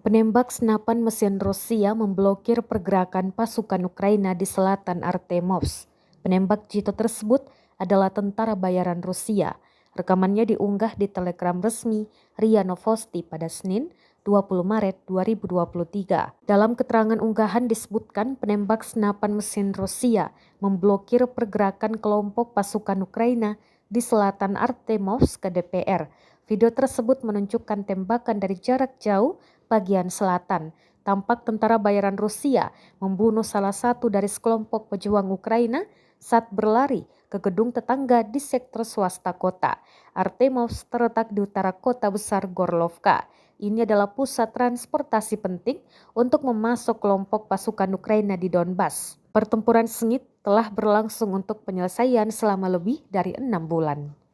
Penembak senapan mesin Rusia memblokir pergerakan pasukan Ukraina di selatan Artemovsk. Penembak jitu tersebut adalah tentara bayaran Rusia. Rekamannya diunggah di Telegram resmi RIA Novosti pada Senin 20 Maret 2023. Dalam keterangan unggahan disebutkan penembak senapan mesin Rusia memblokir pergerakan kelompok pasukan Ukraina di selatan Artemovsk ke DPR. Video tersebut menunjukkan tembakan dari jarak jauh bagian selatan. Tampak tentara bayaran Rusia membunuh salah satu dari sekelompok pejuang Ukraina saat berlari ke gedung tetangga di sektor swasta kota. Artemovsk terletak di utara kota besar Gorlovka. Ini adalah pusat transportasi penting untuk memasok kelompok pasukan Ukraina di Donbas. Pertempuran sengit telah berlangsung untuk penyelesaian selama lebih dari 6 bulan.